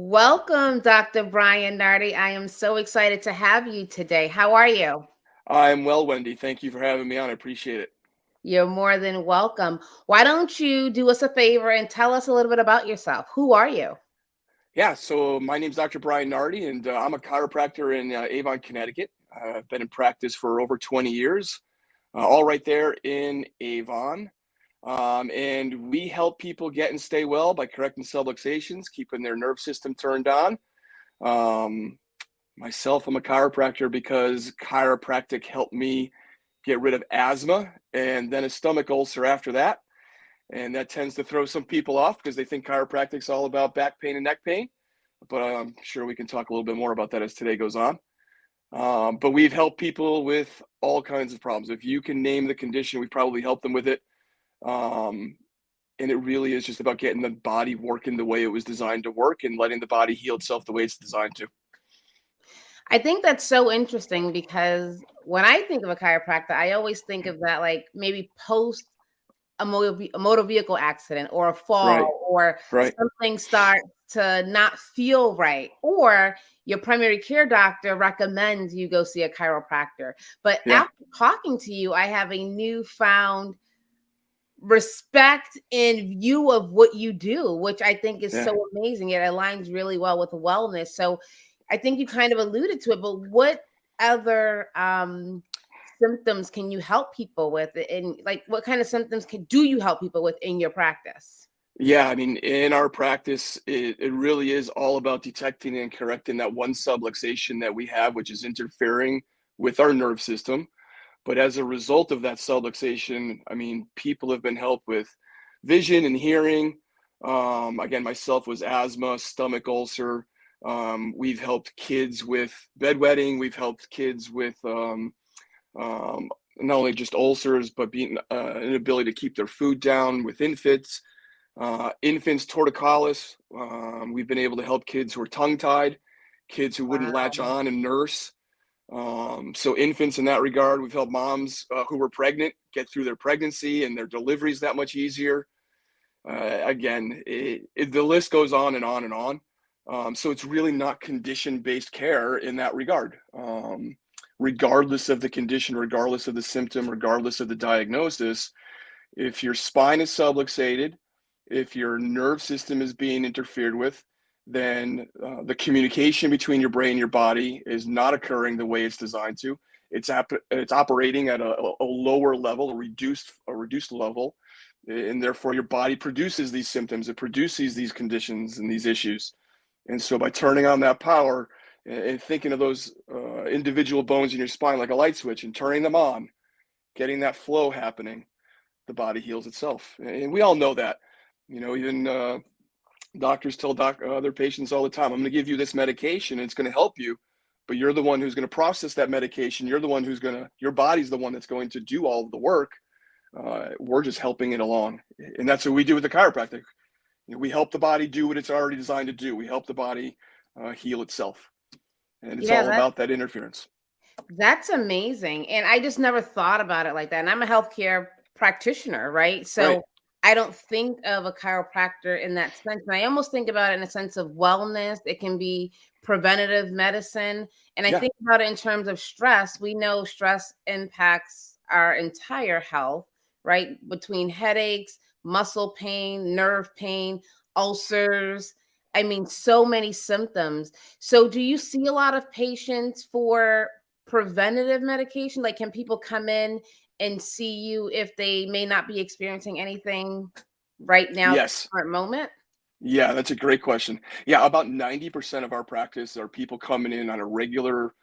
Welcome, Dr. Brian Nardi. I am so excited to have you today. How are you? I'm well, Wendy. Thank you for having me on. I appreciate it. You're more than welcome. Why don't you do us a favor and tell us a little bit about yourself? Who are you? Yeah, so my name's Dr. Brian Nardi, and I'm a chiropractor in Avon, Connecticut. I've been in practice for over 20 years, all right there in Avon. And we help people get and stay well by correcting subluxations, keeping their nerve system turned on. Um, Myself, I'm a chiropractor because chiropractic helped me get rid of asthma and then a stomach ulcer after that. And that tends to throw some people off because they think chiropractic's all about back pain and neck pain. But I'm sure we can talk a little bit more about that as today goes on. But we've helped people with all kinds of problems. If you can name the condition, we've probably helped them with it. Um, and it really is just about getting the body working the way it was designed to work and letting the body heal itself the way it's designed to. I think that's so interesting because when I think of a chiropractor, I always think of that like maybe post a motor vehicle accident or a Right, fall or right. something starts to not feel right, or your primary care doctor recommends you go see a chiropractor. But Yeah, after talking to you, I have a newfound respect and view of what you do, which I think is yeah. so amazing. It aligns really well with wellness. So I think you kind of alluded to it, but what other symptoms can you help people with? And like what kind of symptoms do you help people with in your practice? Yeah, I mean, in our practice, it really is all about detecting and correcting that one subluxation that we have, which is interfering with our nerve system. But as a result of that subluxation, I mean, people have been helped with vision and hearing. Again, myself was asthma, stomach ulcer. We've helped kids with bedwetting. We've helped kids with um, not only just ulcers, but being an ability to keep their food down with infants. Infants torticollis. We've been able to help kids who are tongue-tied, kids who wouldn't latch Wow. on and nurse. So infants in that regard, we've helped moms who were pregnant get through their pregnancy and their deliveries that much easier. Again, the list goes on and on and on. So it's really not condition-based care in that regard. Regardless of the condition, regardless of the symptom, regardless of the diagnosis, if your spine is subluxated, if your nerve system is being interfered with, then the communication between your brain and your body is not occurring the way it's designed to. It's operating at a lower level, a reduced level, and therefore your body produces these symptoms. It produces these conditions and these issues. And so by turning on that power and thinking of those individual bones in your spine like a light switch and turning them on, getting that flow happening, the body heals itself. And we all know that. Even doctors tell their patients all the time, I'm going to give you this medication and it's going to help you, but you're the one who's going to process that medication. You're the one your body's the one that's going to do all of the work. We're just helping it along. And that's what we do with the chiropractic. We help the body do what it's already designed to do. We help the body heal itself. And it's Yeah, all about that interference. that's amazing. And I just never thought about it like that. And I'm a healthcare practitioner, right? Right. So I don't think of a chiropractor in that sense. And I almost think about it in a sense of wellness. It can be preventative medicine. And I Yeah. think about it in terms of stress. We know stress impacts our entire health, right? Between headaches, muscle pain, nerve pain, ulcers. I mean, so many symptoms. So, do you see a lot of patients for preventative medication? Like, can people come in and see you if they may not be experiencing anything right now, Yes. current moment? Yeah, that's a great question. Yeah, about 90% of our practice are people coming in on a regular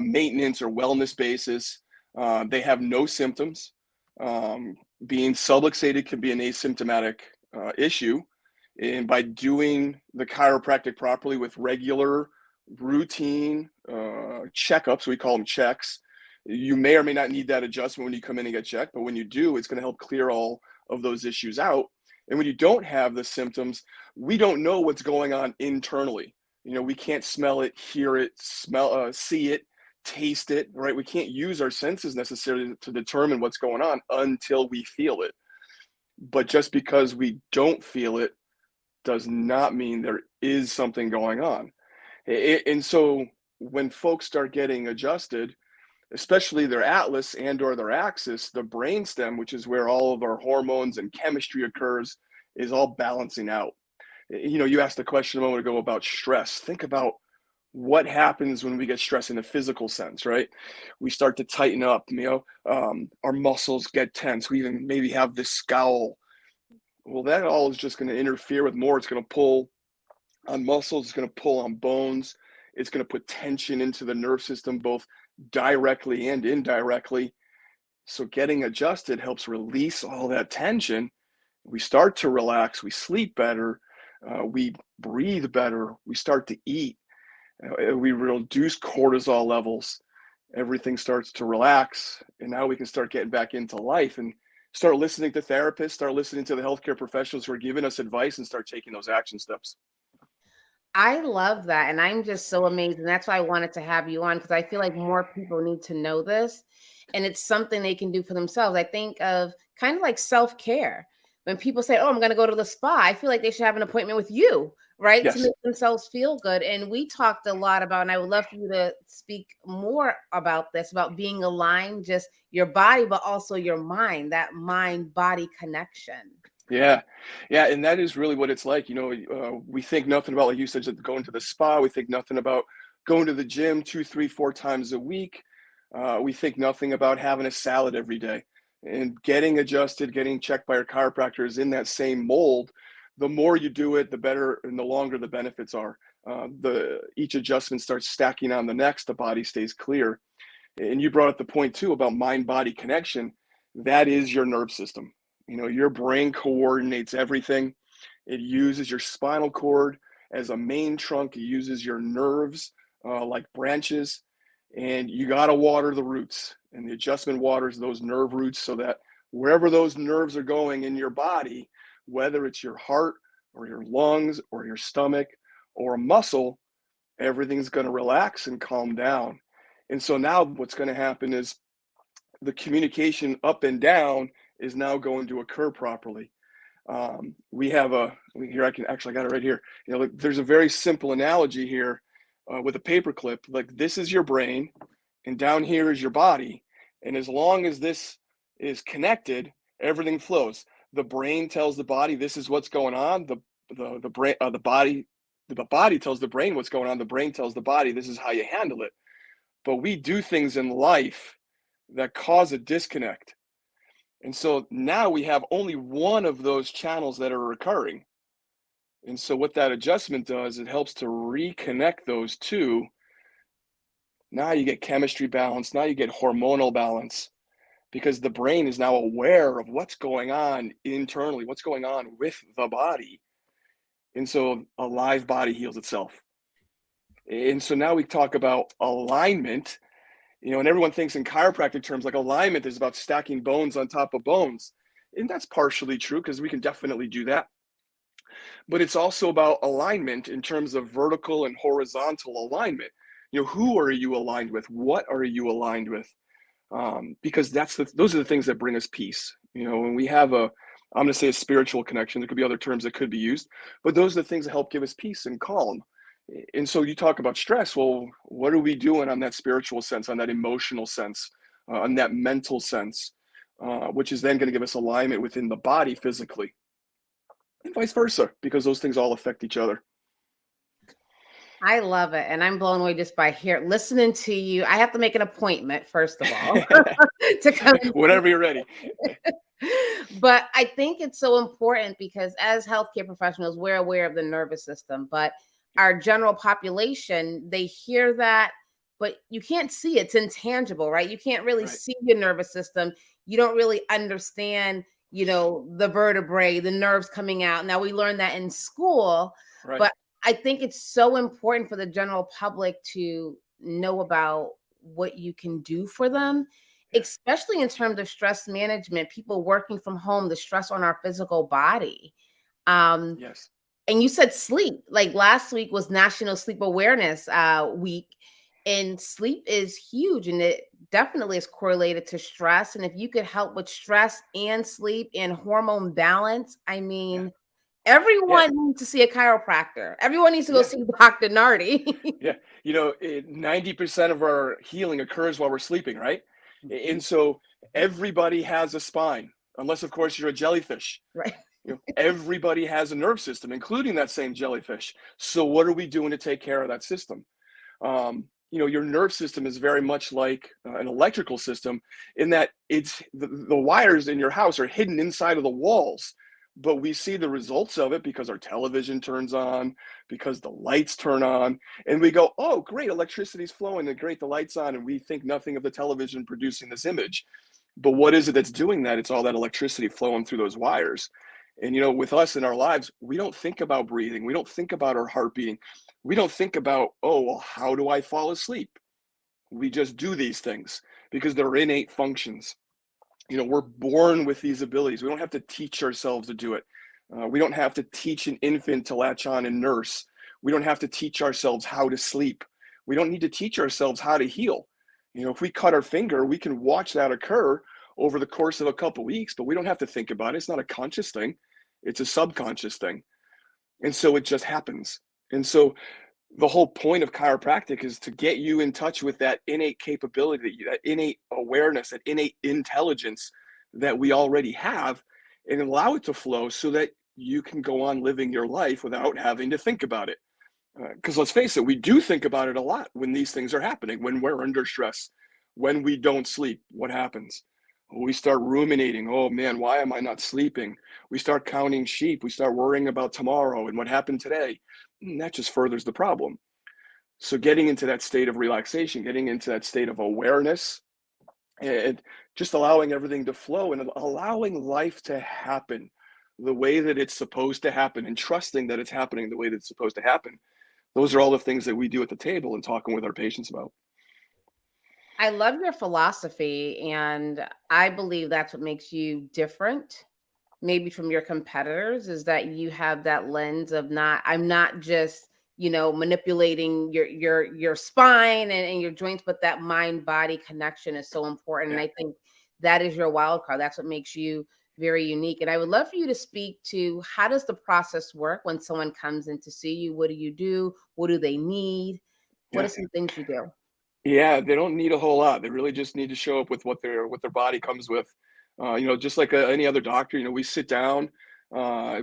maintenance or wellness basis. They have no symptoms. Um, Being subluxated can be an asymptomatic issue. And by doing the chiropractic properly with regular routine checkups, we call them checks, you may or may not need that adjustment when you come in and get checked. But when you do, it's going to help clear all of those issues out. And when you don't have the symptoms, we don't know what's going on internally. We can't smell it, hear it, see it, taste it, right? We can't use our senses necessarily to determine what's going on until we feel it. But just because we don't feel it does not mean there is something going on. And so when folks start getting adjusted, especially their atlas and or their axis, the brainstem, which is where all of our hormones and chemistry occurs, is all balancing out. You asked a question a moment ago about stress. Think about what happens when we get stressed in a physical sense, right? We start to tighten up, our muscles get tense. We even maybe have this scowl. Well, that all is just going to interfere with more. It's going to pull on muscles, it's going to pull on bones, it's going to put tension into the nerve system, both directly and indirectly. So getting adjusted helps release all that tension. We start to relax, we sleep better, we breathe better, we start to eat, we reduce cortisol levels, everything starts to relax, and now we can start getting back into life and start listening to therapists, start listening to the healthcare professionals who are giving us advice, and start taking those action steps. I love that. And I'm just so amazed. And that's why I wanted to have you on, because I feel like more people need to know this. And it's something they can do for themselves. I think of kind of like self care. When people say, "Oh, I'm going to go to the spa," I feel like they should have an appointment with you, right? To Yes. make themselves feel good. And we talked a lot about, and I would love for you to speak more about this, about being aligned, just your body, but also your mind, that mind body connection. Yeah, yeah, and that is really what it's like. We think nothing about, like you said, just going to the spa. We think nothing about going to the gym 2, 3, 4 times a week. We think nothing about having a salad every day. And getting adjusted, getting checked by our chiropractor is in that same mold. The more you do it, the better and the longer the benefits are. The each adjustment starts stacking on the next. The body stays clear. And you brought up the point too about mind-body connection. That is your nerve system. Your brain coordinates everything. It uses your spinal cord as a main trunk. It uses your nerves like branches, and you got to water the roots. And the adjustment waters those nerve roots so that wherever those nerves are going in your body, whether it's your heart or your lungs or your stomach or a muscle, everything's going to relax and calm down. And so now what's going to happen is the communication up and down is now going to occur properly. We have here, I can actually, I got it right here. There's a very simple analogy here with a paper clip. Like, this is your brain and down here is your body. And as long as this is connected, everything flows. The brain tells the body, this is what's going on. The body tells the brain what's going on. The brain tells the body, this is how you handle it. But we do things in life that cause a disconnect. And so now we have only one of those channels that are recurring. And so what that adjustment does, it helps to reconnect those two. Now you get chemistry balance. Now you get hormonal balance, because the brain is now aware of what's going on internally, what's going on with the body. And so a live body heals itself. And so now we talk about alignment, and everyone thinks in chiropractic terms, like alignment is about stacking bones on top of bones. And that's partially true, because we can definitely do that. But it's also about alignment in terms of vertical and horizontal alignment. Who are you aligned with? What are you aligned with? Because those are the things that bring us peace. When we have I'm going to say a spiritual connection. There could be other terms that could be used, but those are the things that help give us peace and calm. And so you talk about stress. Well, what are we doing on that spiritual sense, on that emotional sense, on that mental sense, which is then going to give us alignment within the body physically, and vice versa, because those things all affect each other. I love it. And I'm blown away just by listening to you. I have to make an appointment, first of all, to come. Whenever you're ready. But I think it's so important because as healthcare professionals, we're aware of the nervous system, but our general population, they hear that, but you can't see it. It's intangible, right? You can't really Right. see your nervous system. You don't really understand, the vertebrae, the nerves coming out. Now we learn that in school, Right. but I think it's so important for the general public to know about what you can do for them, especially in terms of stress management, people working from home, the stress on our physical body. Yes. And you said sleep. Like last week was National Sleep Awareness Week, and sleep is huge, and it definitely is correlated to stress. And if you could help with stress and sleep and hormone balance, I mean, Yeah, Everyone needs to see a chiropractor. Everyone needs to go yeah, see Dr. Nardi. yeah. 90% of our healing occurs while we're sleeping, right? And so everybody has a spine, unless of course you're a jellyfish. Right. Everybody has a nerve system, including that same jellyfish. So what are we doing to take care of that system? Your nerve system is very much like an electrical system in that it's the wires in your house are hidden inside of the walls, but we see the results of it because our television turns on, because the lights turn on, and we go, oh, great, electricity's flowing, and great, the lights on, and we think nothing of the television producing this image. But what is it that's doing that? It's all that electricity flowing through those wires. And with us in our lives, we don't think about breathing. We don't think about our heart beating. We don't think about, oh, well, how do I fall asleep? We just do these things because they're innate functions. We're born with these abilities. We don't have to teach ourselves to do it. We don't have to teach an infant to latch on and nurse. We don't have to teach ourselves how to sleep. We don't need to teach ourselves how to heal. If we cut our finger, we can watch that occur over the course of a couple of weeks, but we don't have to think about it. It's not a conscious thing. It's a subconscious thing. And so it just happens. And so the whole point of chiropractic is to get you in touch with that innate capability, that innate awareness, that innate intelligence that we already have, and allow it to flow so that you can go on living your life without having to think about it. Because let's face it, we do think about it a lot when these things are happening, when we're under stress, when we don't sleep. What happens? We start ruminating. Oh man, why am I not sleeping? We start counting sheep. We start worrying about tomorrow and what happened today. And that just furthers the problem. So, getting into that state of relaxation, getting into that state of awareness, and just allowing everything to flow and allowing life to happen the way that it's supposed to happen and trusting that it's happening the way that it's supposed to happen. Those are all the things that we do at the table and talking with our patients about. I love your philosophy, and I believe that's what makes you different, maybe from your competitors, is that you have that lens of I'm not just, manipulating your spine and your joints, but that mind body connection is so important. And Yeah. I think that is your wild card. That's what makes you very unique. And I would love for you to speak to, how does the process work when someone comes in to see you? What do you do? What do they need? What are Yeah. some things you do? Yeah, they don't need a whole lot. They really just need to show up with what their body comes with. Just like any other doctor, we sit down,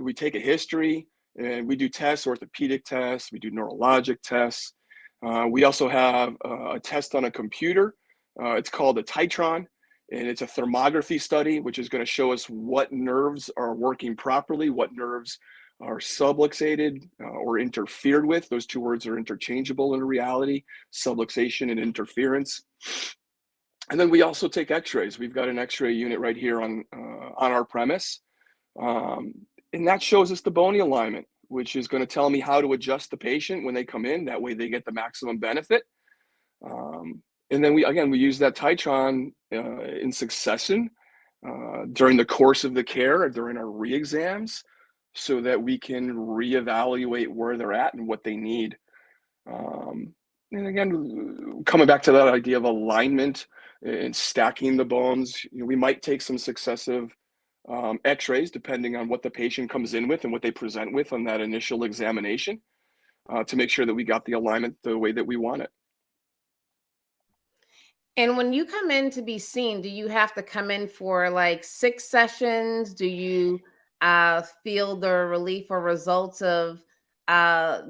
we take a history, and we do tests, orthopedic tests, we do neurologic tests. We also have a test on a computer. It's called a Titron, and it's a thermography study, which is going to show us what nerves are working properly, what nerves are subluxated or interfered with. Those two words are interchangeable in reality, subluxation and interference. And then we also take x-rays. We've got an x-ray unit right here on our premise. Um, and that shows us the bony alignment, which is going to tell me how to adjust the patient when they come in. That way they get the maximum benefit. And then we use that Titron in succession during the course of the care or during our re-exams so that we can reevaluate where they're at and what they need. And again, coming back to that idea of alignment and stacking the bones, we might take some successive x-rays depending on what the patient comes in with and what they present with on that initial examination to make sure that we got the alignment the way that we want it. And when you come in to be seen, do you have to come in for like 6 sessions? Do you feel the relief or results of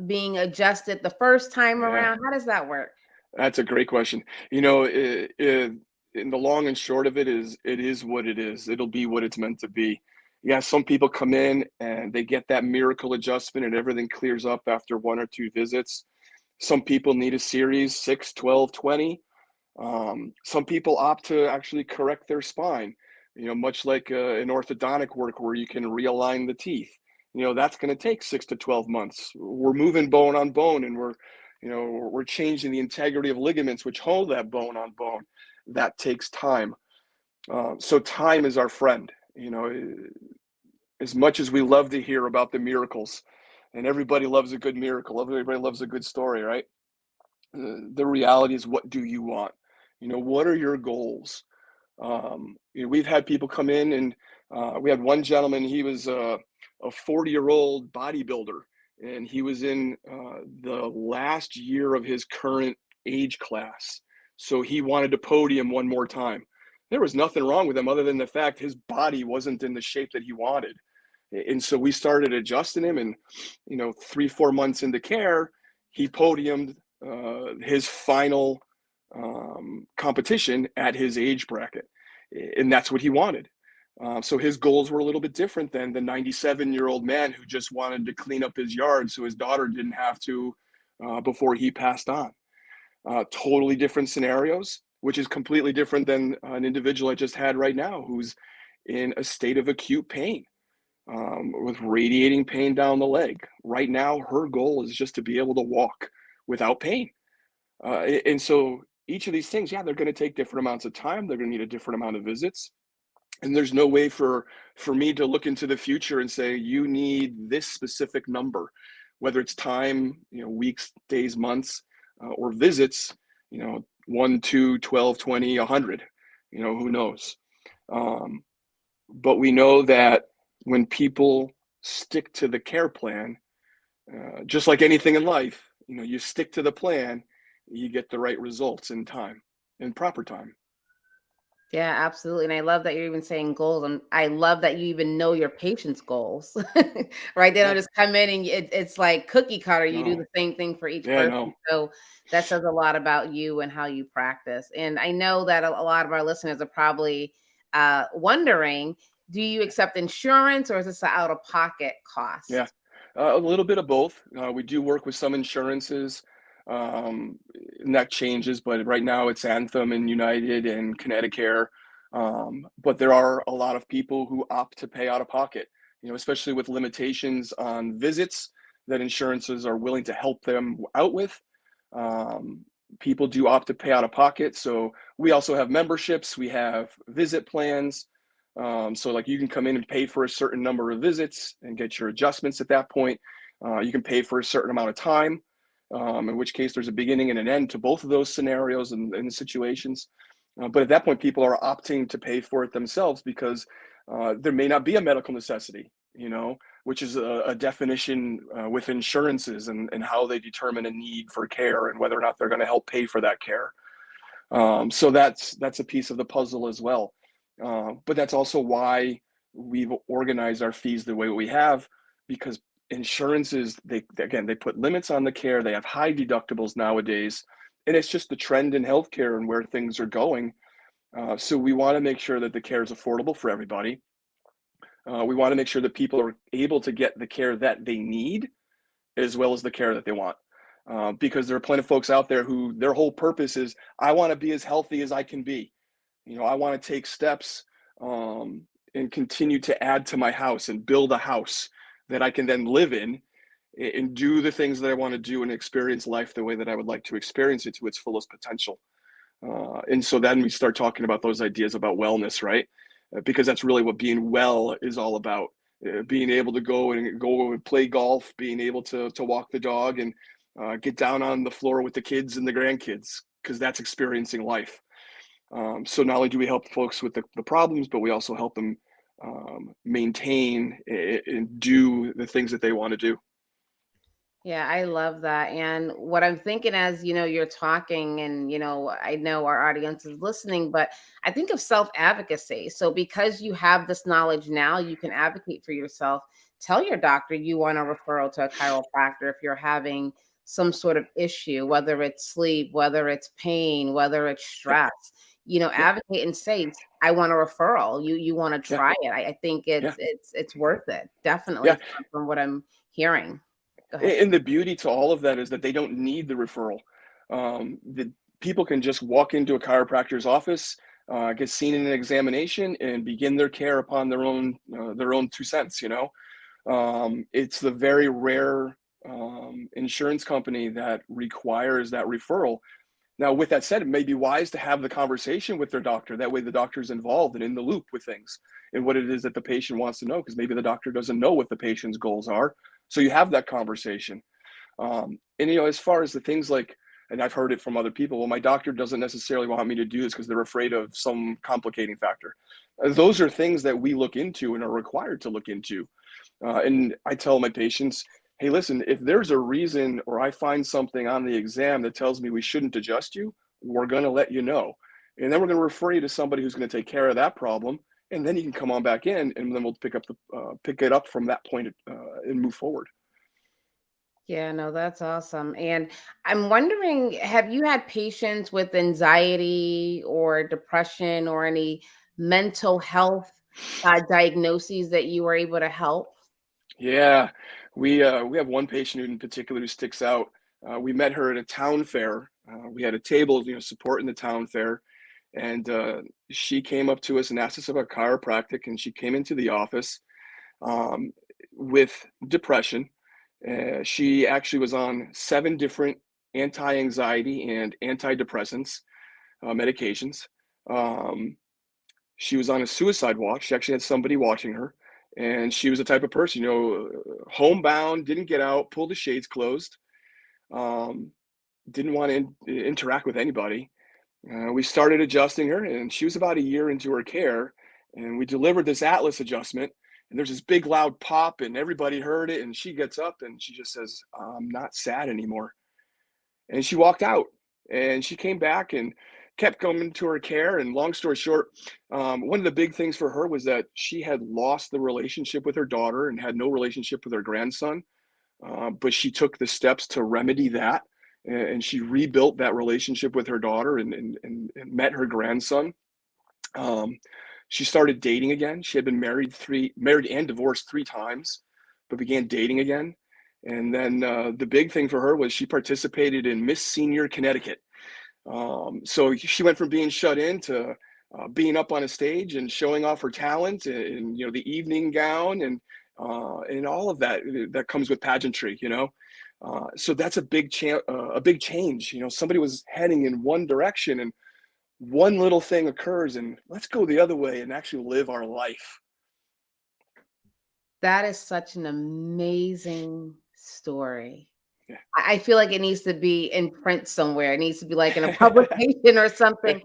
being adjusted the first time Yeah. around? How does that work? That's a great question. In the long and short of it is what it is. It'll be what it's meant to be. Yeah, some people come in and they get that miracle adjustment and everything clears up after one or two visits. Some people need a series, 6, 12, 20. Some people opt to actually correct their spine, much like an orthodontic work where you can realign the teeth. That's going to take 6 to 12 months. We're moving bone on bone and we're changing the integrity of ligaments which hold that bone on bone. That takes time. So time is our friend. As much as we love to hear about the miracles, and everybody loves a good miracle, everybody loves a good story, right? The reality is, what do you want? What are your goals? We've had people come in and we had one gentleman, he was a 40-year-old bodybuilder, and he was in the last year of his current age class. So he wanted to podium one more time. There was nothing wrong with him other than the fact his body wasn't in the shape that he wanted. And so we started adjusting him, and 3-4 months into care, he podiumed his final competition at his age bracket, and that's what he wanted. So his goals were a little bit different than the 97-year-old man who just wanted to clean up his yard so his daughter didn't have to before he passed on. Totally different scenarios, which is completely different than an individual I just had right now who's in a state of acute pain, with radiating pain down the leg. Right now, her goal is just to be able to walk without pain. And so each of these things, yeah, they're going to take different amounts of time. They're going to need a different amount of visits. And there's no way for me to look into the future and say, you need this specific number, whether it's time, weeks, days, months, or visits, 1, 2, 12, 20, 100, who knows? But we know that when people stick to the care plan, just like anything in life, you stick to the plan, you get the right results in time, in proper time. Yeah, absolutely. And I love that you're even saying goals. And I love that you even know your patient's goals, right? They don't Yeah, just come in and it's like cookie cutter. You do no, the same thing for each yeah, person. no. So that says a lot about you and how you practice. And I know that a lot of our listeners are probably wondering, do you accept insurance or is this an out of pocket Yeah, cost? a little bit of both. We do work with some insurances, um, and that changes, but right now it's Anthem and United and Connecticut. But there are a lot of people who opt to pay out of pocket, especially with limitations on visits that insurances are willing to help them out with. Um, People do opt to pay out of pocket. So we also have memberships, we have visit plans. So like you can come in and pay for a certain number of visits and get your adjustments at that point. You can pay for a certain amount of time, in which case there's a beginning and an end to both of those scenarios and situations. But at that point, people are opting to pay for it themselves because there may not be a medical necessity, which is a definition with insurances and how they determine a need for care and whether or not they're going to help pay for that care. So that's a piece of the puzzle as well. But that's also why we've organized our fees the way we have, because insurances, they put limits on the care. They have high deductibles nowadays, and it's just the trend in healthcare and where things are going. So we want to make sure that the care is affordable for everybody. We want to make sure that people are able to get the care that they need as well as the care that they want. Because there are plenty of folks out there who their whole purpose is, I want to be as healthy as I can be. I want to take steps and continue to add to my house and build a house that I can then live in and do the things that I want to do and experience life the way that I would like to experience it to its fullest potential. And so then we start talking about those ideas about wellness, right? Because that's really what being well is all about. Being able to go and play golf, being able to walk the dog and get down on the floor with the kids and the grandkids, because that's experiencing life. So not only do we help folks with the problems, but we also help them maintain and do the things that they want to do. Yeah, I love that. And what I'm thinking as, you're talking and, I know our audience is listening, but I think of self-advocacy. So because you have this knowledge now, you can advocate for yourself. Tell your doctor you want a referral to a chiropractor if you're having some sort of issue, whether it's sleep, whether it's pain, whether it's Yep. stress. Yeah. Advocate and say, I want a referral. You want to Yeah. try it. I think Yeah. it's worth it. Yeah. Definitely from what I'm hearing. Go ahead. And the beauty to all of that is that they don't need the referral. The people can just walk into a chiropractor's office, get seen in an examination, and begin their care upon their own 2 cents. It's the very rare insurance company that requires that referral. Now, with that said, it may be wise to have the conversation with their doctor. That way, the doctor's involved and in the loop with things and what it is that the patient wants to know, because maybe the doctor doesn't know what the patient's goals are. So you have that conversation. And as far as the things like And I've heard it from other people. Well, my doctor doesn't necessarily want me to do this because they're afraid of some complicating factor. Those are things that we look into and are required to look into. And I tell my patients, hey, listen, if there's a reason or I find something on the exam that tells me we shouldn't adjust you, we're going to let you know. And then we're going to refer you to somebody who's going to take care of that problem. And then you can come on back in, and then we'll pick it up from that point and move forward. Yeah, no, that's awesome. And I'm wondering, have you had patients with anxiety or depression or any mental health diagnoses that you were able to help? Yeah, we have one patient in particular who sticks out. We met her at a town fair. We had a table, supporting the town fair, and she came up to us and asked us about chiropractic. And she came into the office um, with depression. She actually was on 7 different anti-anxiety and antidepressants medications. Um, she was on a suicide watch. She actually had somebody watching her, and she was the type of person, homebound, didn't get out, pulled the shades closed, um, didn't want to interact with anybody. We started adjusting her, and she was about a year into her care, and we delivered this Atlas adjustment. And there's this big loud pop, and everybody heard it. And she gets up and she just says, "I'm not sad anymore." And she walked out, and she came back and kept coming to her care. And long story short, one of the big things for her was that she had lost the relationship with her daughter and had no relationship with her grandson. But she took the steps to remedy that, and she rebuilt that relationship with her daughter and met her grandson. Um, she started dating again. She had been married and divorced 3 times, but began dating again. And then the big thing for her was she participated in Miss Senior Connecticut. So she went from being shut in to being up on a stage and showing off her talent and the evening gown and all of that comes with pageantry. So that's a big change. Somebody was heading in one direction, and one little thing occurs, and let's go the other way and actually live our life. That is such an amazing story. Yeah. I feel like it needs to be in print somewhere. It needs to be like in a publication or something. Yeah.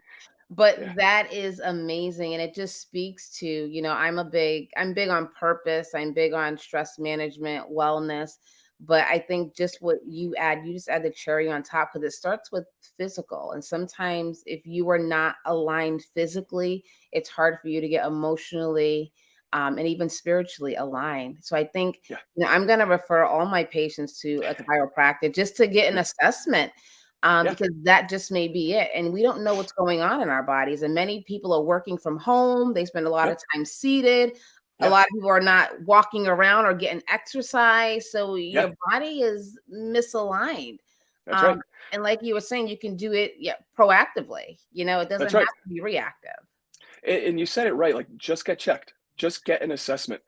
But that is amazing. And it just speaks to, I'm big on purpose. I'm big on stress management, wellness. But I think just what you just add the cherry on top because it starts with physical. And sometimes if you are not aligned physically, it's hard for you to get emotionally and even spiritually aligned. So I think Yeah. I'm going to refer all my patients to a chiropractor just to get an assessment Yeah. because that just may be it. And we don't know what's going on in our bodies. And many people are working from home. They spend a lot of Yep. time seated. A Yeah. lot of people are not walking around or getting exercise. So Yeah. your body is misaligned. That's right. Um, and like you were saying, you can do it proactively. It doesn't That's have right. to be reactive. And you said it right. Like, just get checked. Just get an assessment.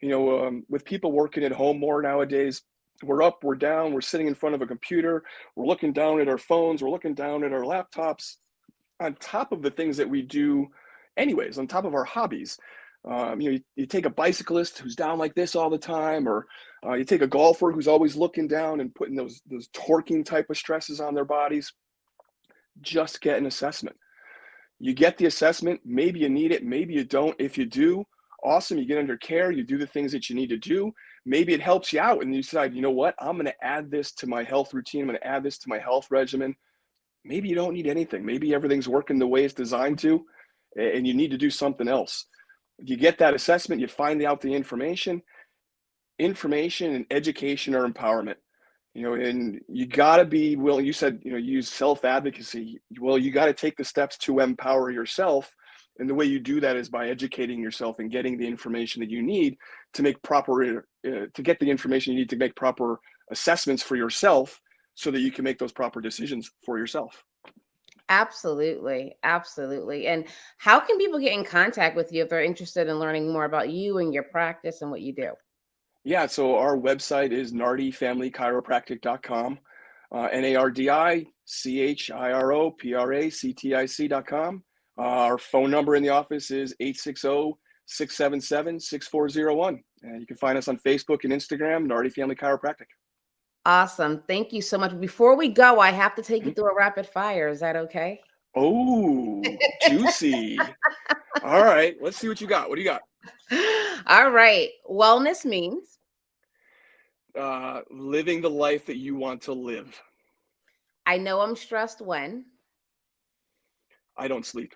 With people working at home more nowadays, we're up, we're down, we're sitting in front of a computer, we're looking down at our phones, we're looking down at our laptops, on top of the things that we do anyways, on top of our hobbies. You take a bicyclist who's down like this all the time, or you take a golfer who's always looking down and putting those torquing type of stresses on their bodies. Just get an assessment. You get the assessment, maybe you need it, maybe you don't. If you do, awesome, you get under care, you do the things that you need to do. Maybe it helps you out and you decide, you know what, I'm going to add this to my health routine, I'm going to add this to my health regimen. Maybe you don't need anything. Maybe everything's working the way it's designed to, and you need to do something else. You get that assessment, you find out the information. Information and education are empowerment. And you got to be willing. You said, use self-advocacy. Well, you got to take the steps to empower yourself. And the way you do that is by educating yourself and getting the information that you need to make to get the information you need to make proper assessments for yourself so that you can make those proper decisions for yourself. Absolutely. Absolutely. And how can people get in contact with you if they're interested in learning more about you and your practice and what you do? Yeah, so our website is nardifamilychiropractic.com, NARDICHIROPRACTIC.com. Our phone number in the office is 860-677-6401. And you can find us on Facebook and Instagram, Nardi Family Chiropractic. Awesome. Thank you so much. Before we go, I have to take you through a rapid fire. Is that okay? Oh, juicy. All right, let's see what you got. What do you got? All right. Wellness means Living the life that you want to live. I know I'm stressed when I don't sleep.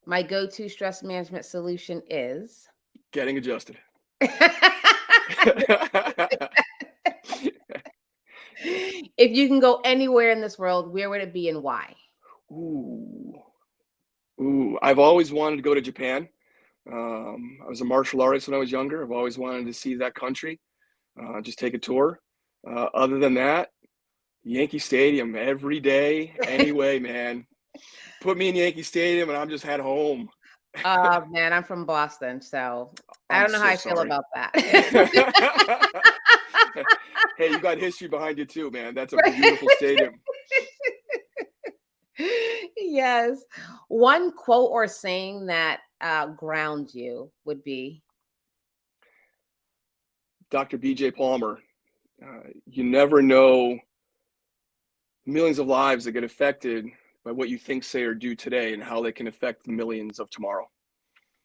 my go-to stress management solution is. Getting adjusted. If you can go anywhere in this world, where would it be and why? Ooh, I've always wanted to go to Japan. I was a martial artist when I was younger. I've always wanted to see that country, just take a tour. Other than that, Yankee Stadium every day, anyway, man. Put me in Yankee Stadium and I'm just at home. Oh man, I'm from Boston, so I I'm don't know how so I feel sorry. about that. Hey, you got history behind you too, man. That's a beautiful stadium. Yes. One quote or saying that grounds you would be. Dr. BJ Palmer, you never know millions of lives that get affected by what you think, say, or do today and how they can affect the millions of tomorrow.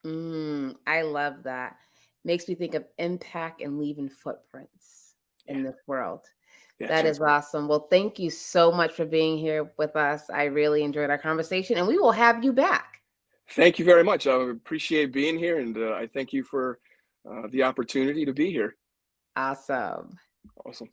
I love that. Makes me think of impact and leaving footprints Yeah, in this world. yeah, that's That right. is awesome. Well, thank you so much for being here with us. I really enjoyed our conversation, and we will have you back. Thank you very much. I appreciate being here, and I thank you for the opportunity to be here. Awesome. Awesome.